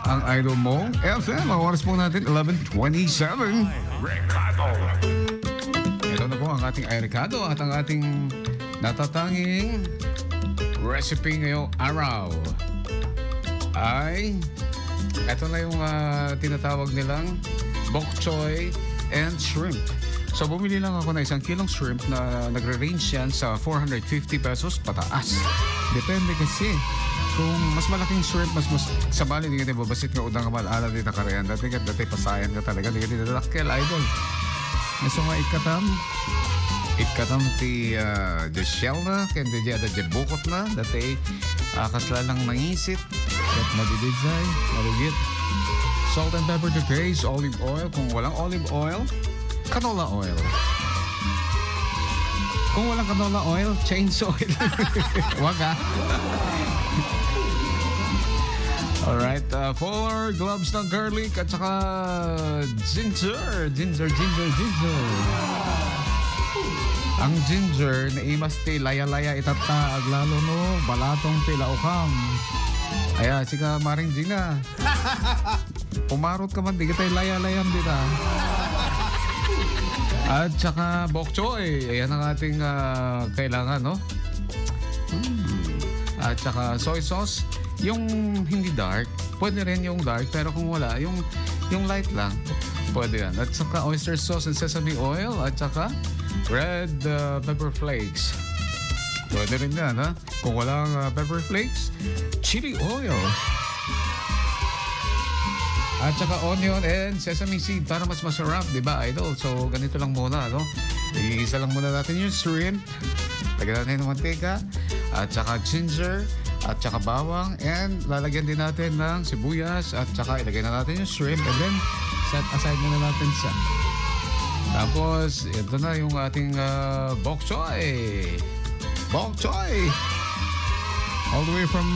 ang idol mo, FM. Ang oras po natin, 11:27. Ricardo. Ito na po ang ating Ay Ricardo at ang ating natatanging recipe ngayong araw ay ito na yung tinatawag nilang bok choy and shrimp. So bumili lang ako na 1 kilong shrimp na nagre-range yan sa 450 pesos pataas. Depende kasi. Kung mas malaking shrimp, mas sabali, di ka babasit nga udang kamalala dito karayan. Dati pasayan ka talaga. Di ka dinadakkel, idol. Naso nga ikatam ti the shell na, kaya di ada di bukot na. Dati kasla lang nangisit. At madidizay, marugit. Salt and pepper to taste, olive oil. Kung walang olive oil, canola oil. Kung walang canola oil, chainsaw oil. Wag ha. Alright, 4 gloves ng garlic at saka ginger. Ang ginger na imas ti laya-laya itata aglalo no balatong ti laukam. Aya, sika maring Gina. Pumarot ka man, di kita laya-layam dita. At saka bok choy. Ayan ang ating kailangan, no? At saka soy sauce. Yung hindi dark, pwede rin yung dark. Pero kung wala, yung light lang, pwede yan. At saka oyster sauce and sesame oil. At saka red pepper flakes. Pwede rin yan, ha? Kung walang pepper flakes, chili oil. At saka onion and sesame seed para mas masarap, di ba, idol? So, ganito lang muna, no? Iisa lang muna natin yung shrimp. Lagyan natin ng mantika. At saka ginger. At saka bawang. And lalagyan din natin ng sibuyas. At saka ilagay na natin yung shrimp. And then, set aside muna natin siya. Tapos, ito na yung ating bok choy. Bok choy! All the way from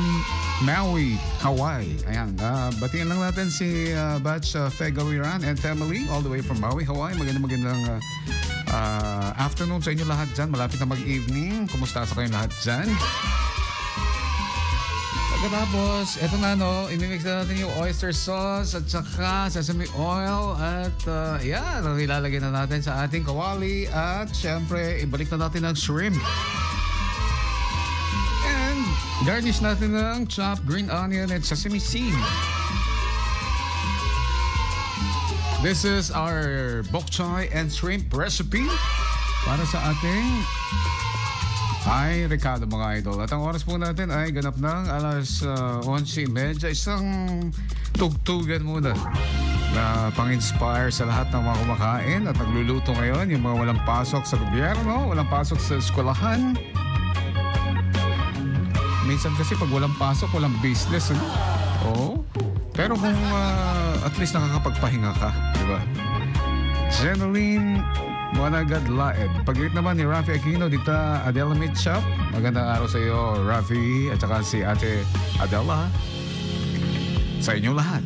Maui, Hawaii. Ayan, batiin lang natin si Batch Fegawiran and family all the way from Maui, Hawaii. Magandang afternoon sa inyo lahat dyan. Malapit na mag-evening. Kumusta sa kayong lahat dyan? Pagkatapos, eto na no, imimix na natin yung oyster sauce at saka sesame oil at yan, ilalagay na natin sa ating kawali at syempre, ibalik na natin ang shrimp. Garnish natin ng chopped green onion and sesame seed. This is our bok choy and shrimp recipe para sa ating Ay Ricardo, mga idol. At ang oras po natin ay ganap ng alas 11:30. Isang tugtugan muna na pang-inspire sa lahat ng mga kumakain at nagluluto ngayon. Yung mga walang pasok sa gobyerno, walang pasok sa eskwelahan. Minsan kasi pag walang pasok, walang business. Oo. Pero kung at least nakakapagpahinga ka, di ba? Jeneline Managad Laed. Pag-greet naman ni Rafi Aquino, dita Adela Meat Shop. Magandang araw sa iyo, Rafi, at saka si Ate Adela. Sa inyo lahat.